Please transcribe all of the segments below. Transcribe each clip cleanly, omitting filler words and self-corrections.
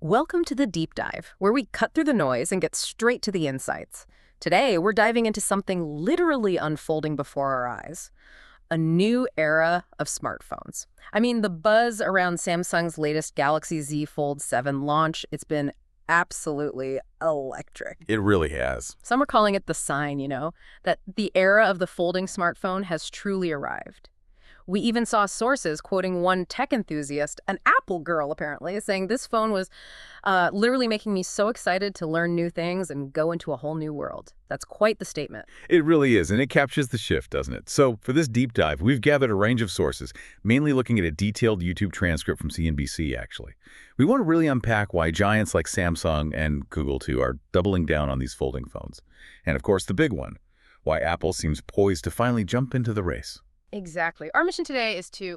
Welcome to the Deep Dive, where we cut through the noise and get straight to the insights. Today, we're diving into something literally unfolding before our eyes. A new era of smartphones. I mean, the buzz around Samsung's latest Galaxy Z Fold 7 launch, it's been absolutely electric. It really has. Some are calling it the sign, that the era of the folding smartphone has truly arrived. We even saw sources quoting one tech enthusiast, an Apple girl apparently, saying this phone was literally making me so excited to learn new things and go into a whole new world. That's quite the statement. It really is, and it captures the shift, doesn't it? So for this deep dive, we've gathered a range of sources, mainly looking at a detailed YouTube transcript from CNBC, actually. We want to really unpack why giants like Samsung and Google, too, are doubling down on these folding phones. And, of course, the big one, why Apple seems poised to finally jump into the race. Exactly. Our mission today is to,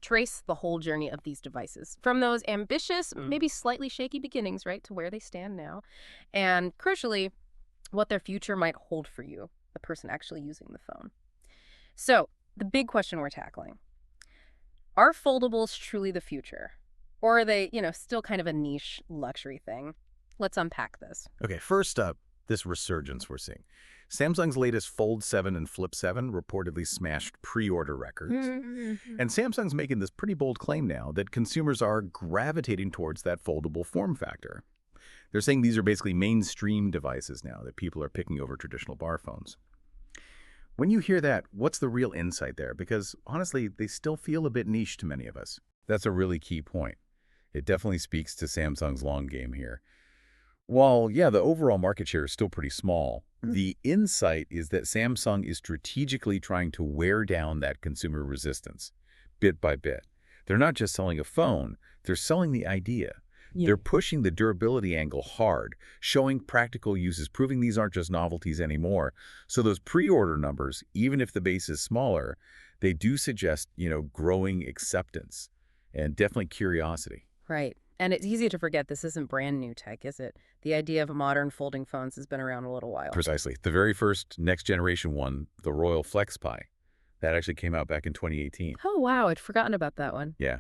trace the whole journey of these devices from those ambitious, maybe slightly shaky beginnings, right, to where they stand now. And crucially, what their future might hold for you, the person actually using the phone. So, the big question we're tackling. Are foldables truly the future? Or are they, still kind of a niche luxury thing? Let's unpack this. Okay, first up, this resurgence we're seeing. Samsung's latest Fold 7 and Flip 7 reportedly smashed pre-order records. And Samsung's making this pretty bold claim now that consumers are gravitating towards that foldable form factor. They're saying these are basically mainstream devices now that people are picking over traditional bar phones. When you hear that, what's the real insight there? Because honestly, they still feel a bit niche to many of us. That's a really key point. It definitely speaks to Samsung's long game here. While, yeah, the overall market share is still pretty small, the insight is that Samsung is strategically trying to wear down that consumer resistance, bit by bit. They're not just selling a phone, they're selling the idea. Yeah. They're pushing the durability angle hard, showing practical uses, proving these aren't just novelties anymore. So those pre-order numbers, even if the base is smaller, they do suggest, growing acceptance and definitely curiosity. Right. And it's easy to forget this isn't brand new tech, is it? The idea of modern folding phones has been around a little while. Precisely. The very first next-generation one, the Royal Flex Pi, that actually came out back in 2018. Oh, wow. I'd forgotten about that one. Yeah.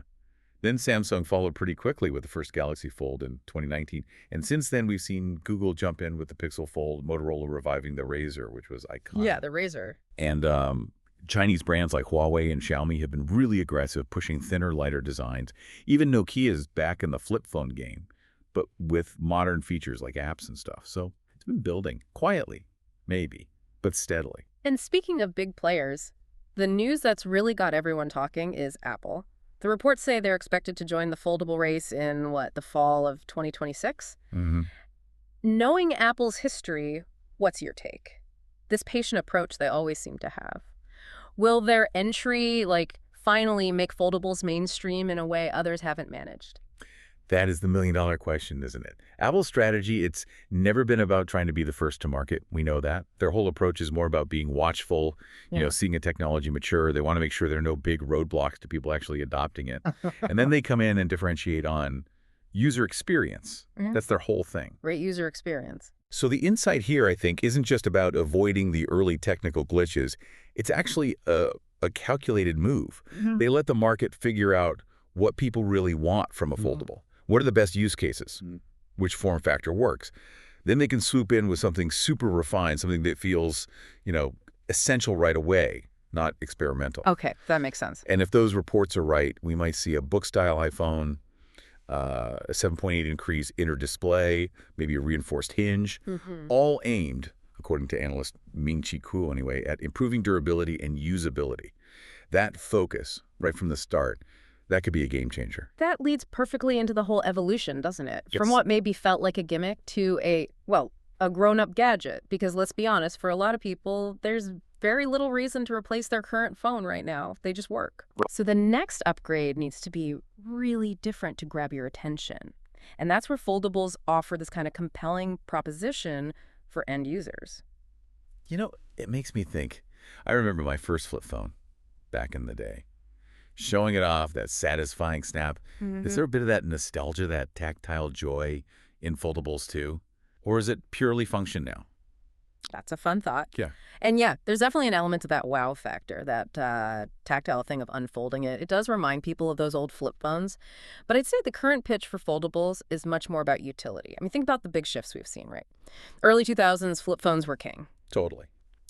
Then Samsung followed pretty quickly with the first Galaxy Fold in 2019. And since then, we've seen Google jump in with the Pixel Fold, Motorola reviving the Razr, which was iconic. Yeah, the Razr. And Chinese brands like Huawei and Xiaomi have been really aggressive, pushing thinner, lighter designs. Even Nokia is back in the flip phone game, but with modern features like apps and stuff. So it's been building quietly, maybe, but steadily. And speaking of big players, the news that's really got everyone talking is Apple. The reports say they're expected to join the foldable race in, the fall of 2026? Knowing Apple's history, what's your take? This patient approach they always seem to have. Will their entry, finally make foldables mainstream in a way others haven't managed? That is the million-dollar question, isn't it? Apple's strategy, it's never been about trying to be the first to market. We know that. Their whole approach is more about being watchful, seeing a technology mature. They want to make sure there are no big roadblocks to people actually adopting it. And then they come in and differentiate on user experience. That's their whole thing. Great user experience. So the insight here, I think, isn't just about avoiding the early technical glitches. It's actually a calculated move. They let the market figure out what people really want from a foldable. What are the best use cases? Which form factor works? Then they can swoop in with something super refined, something that feels, essential right away, not experimental. Okay, that makes sense. And if those reports are right, we might see a book-style iPhone, a 7.8 increase inner display, maybe a reinforced hinge, all aimed, according to analyst Ming-Chi Kuo anyway, at improving durability and usability. That focus, right from the start, that could be a game changer. That leads perfectly into the whole evolution, doesn't it? Yes. From what maybe felt like a gimmick to a grown-up gadget. Because let's be honest, for a lot of people, there's very little reason to replace their current phone right now. They just work. So the next upgrade needs to be really different to grab your attention. And that's where foldables offer this kind of compelling proposition for end users. It makes me think. I remember my first flip phone back in the day. Showing it off, that satisfying snap. Is there a bit of that nostalgia, that tactile joy in foldables too? Or is it purely function now? That's a fun thought. Yeah. And yeah, there's definitely an element of that wow factor, that tactile thing of unfolding it. It does remind people of those old flip phones. But I'd say the current pitch for foldables is much more about utility. I mean, think about the big shifts we've seen, right? Early 2000s, flip phones were king. Totally.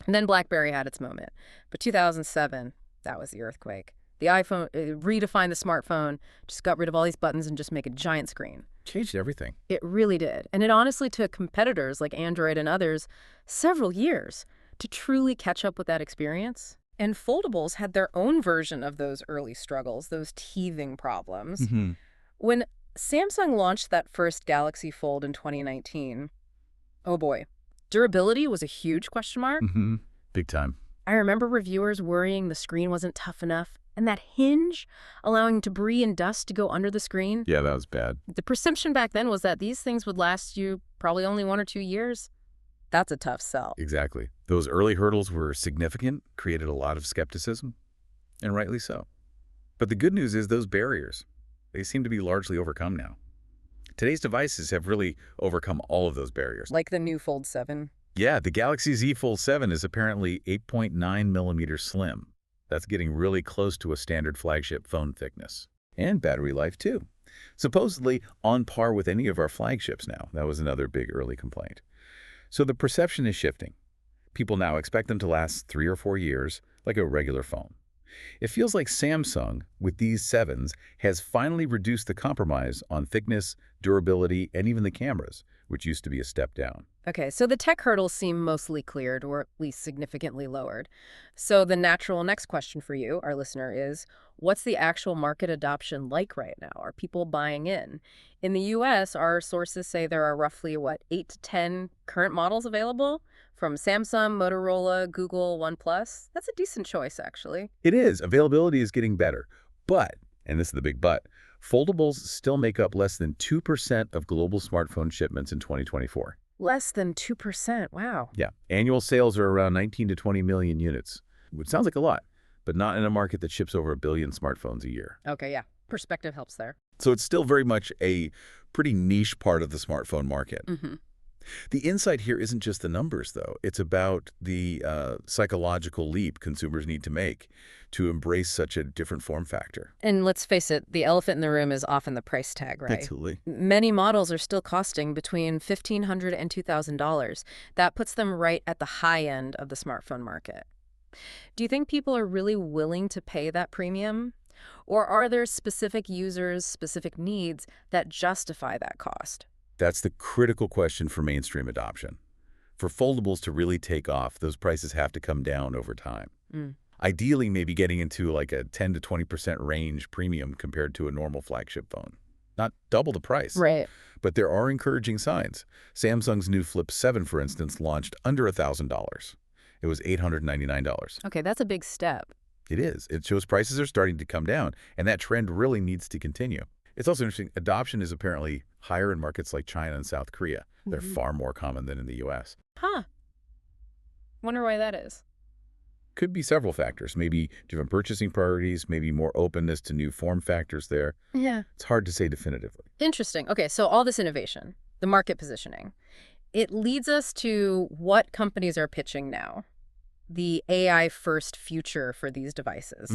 And then BlackBerry had its moment. But 2007, that was the earthquake. The iPhone redefined the smartphone, just got rid of all these buttons and just make a giant screen. Changed everything. It really did. And it honestly took competitors like Android and others several years to truly catch up with that experience. And foldables had their own version of those early struggles, those teething problems. Mm-hmm. When Samsung launched that first Galaxy Fold in 2019, oh boy, durability was a huge question mark. Mm-hmm. Big time. I remember reviewers worrying the screen wasn't tough enough. And that hinge allowing debris and dust to go under the screen. Yeah, that was bad. The perception back then was that these things would last you probably only 1 or 2 years. That's a tough sell. Exactly. Those early hurdles were significant, created a lot of skepticism, and rightly so. But the good news is those barriers, they seem to be largely overcome now. Today's devices have really overcome all of those barriers. Like the new Fold 7. Yeah, the Galaxy Z Fold 7 is apparently 8.9 millimeters slim. That's getting really close to a standard flagship phone thickness. And battery life, too. Supposedly on par with any of our flagships now. That was another big early complaint. So the perception is shifting. People now expect them to last 3 or 4 years, like a regular phone. It feels like Samsung, with these 7s, has finally reduced the compromise on thickness, durability, and even the cameras, which used to be a step down. Okay, so the tech hurdles seem mostly cleared, or at least significantly lowered. So the natural next question for you, our listener, is what's the actual market adoption like right now? Are people buying in? In the US, our sources say there are roughly, 8 to 10 current models available from Samsung, Motorola, Google, OnePlus. That's a decent choice, actually. It is. Availability is getting better. But, and this is the big but, foldables still make up less than 2% of global smartphone shipments in 2024. Less than 2%. Wow. Yeah. Annual sales are around 19 to 20 million units, which sounds like a lot, but not in a market that ships over 1 billion smartphones a year. Okay, yeah. Perspective helps there. So it's still very much a pretty niche part of the smartphone market. Mm-hmm. The insight here isn't just the numbers, though. It's about the psychological leap consumers need to make to embrace such a different form factor. And let's face it, the elephant in the room is often the price tag, right? Absolutely. Many models are still costing between $1,500 and $2,000. That puts them right at the high end of the smartphone market. Do you think people are really willing to pay that premium? Or are there specific users, specific needs that justify that cost? That's the critical question for mainstream adoption. For foldables to really take off, those prices have to come down over time. Ideally, maybe getting into like a 10 to 20% range premium compared to a normal flagship phone. Not double the price. Right. But there are encouraging signs. Samsung's new Flip 7, for instance, launched under $1,000. It was $899. Okay, that's a big step. It is. It shows prices are starting to come down, and that trend really needs to continue. It's also interesting, adoption is apparently higher in markets like China and South Korea. They're far more common than in the U.S. Huh. Wonder why that is. Could be several factors. Maybe different purchasing priorities, maybe more openness to new form factors there. Yeah. It's hard to say definitively. Interesting. Okay, so all this innovation, the market positioning, it leads us to what companies are pitching now. The AI-first future for these devices.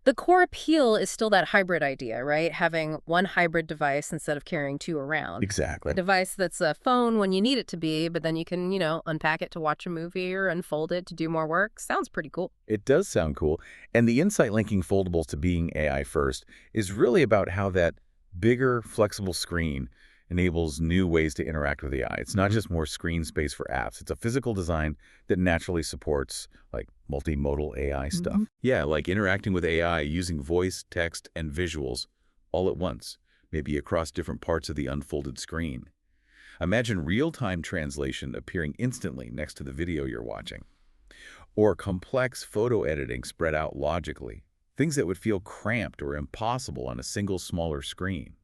The core appeal is still that hybrid idea, right? Having one hybrid device instead of carrying 2 around. Exactly. A device that's a phone when you need it to be, but then you can, unpack it to watch a movie or unfold it to do more work. Sounds pretty cool. It does sound cool. And the insight linking foldables to being AI first is really about how that bigger, flexible screen enables new ways to interact with AI. It's not just more screen space for apps. It's a physical design that naturally supports like multimodal AI stuff. Yeah, like interacting with AI using voice, text, and visuals all at once, maybe across different parts of the unfolded screen. Imagine real-time translation appearing instantly next to the video you're watching. Or complex photo editing spread out logically, things that would feel cramped or impossible on a single smaller screen.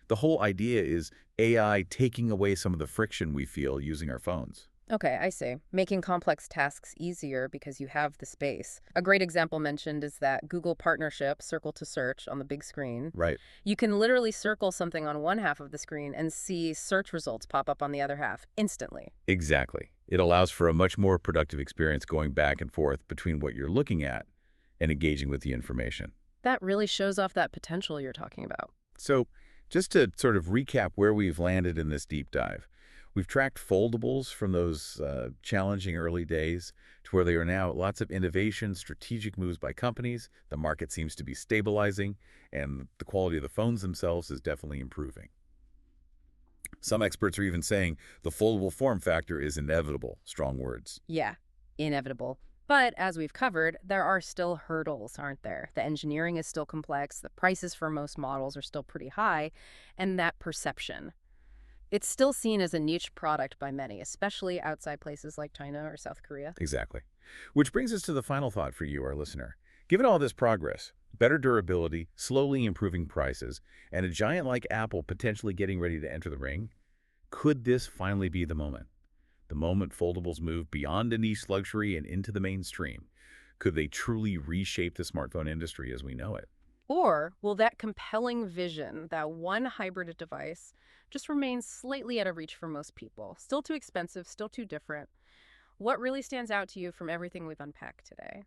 The whole idea is AI taking away some of the friction we feel using our phones. Okay, I see. Making complex tasks easier because you have the space. A great example mentioned is that Google partnership, Circle to Search, on the big screen. Right. You can literally circle something on one half of the screen and see search results pop up on the other half instantly. Exactly. It allows for a much more productive experience going back and forth between what you're looking at and engaging with the information. That really shows off that potential you're talking about. So just to sort of recap where we've landed in this deep dive, we've tracked foldables from those challenging early days to where they are now lots of innovation, strategic moves by companies. The market seems to be stabilizing, and the quality of the phones themselves is definitely improving. Some experts are even saying the foldable form factor is inevitable. Strong words. Yeah, inevitable. But as we've covered, there are still hurdles, aren't there? The engineering is still complex, the prices for most models are still pretty high, and that perception. It's still seen as a niche product by many, especially outside places like China or South Korea. Exactly. Which brings us to the final thought for you, our listener. Given all this progress, better durability, slowly improving prices, and a giant like Apple potentially getting ready to enter the ring, could this finally be the moment? The moment foldables move beyond a niche luxury and into the mainstream? Could they truly reshape the smartphone industry as we know it? Or will that compelling vision, that one hybrid device, just remain slightly out of reach for most people? Still too expensive, still too different. What really stands out to you from everything we've unpacked today?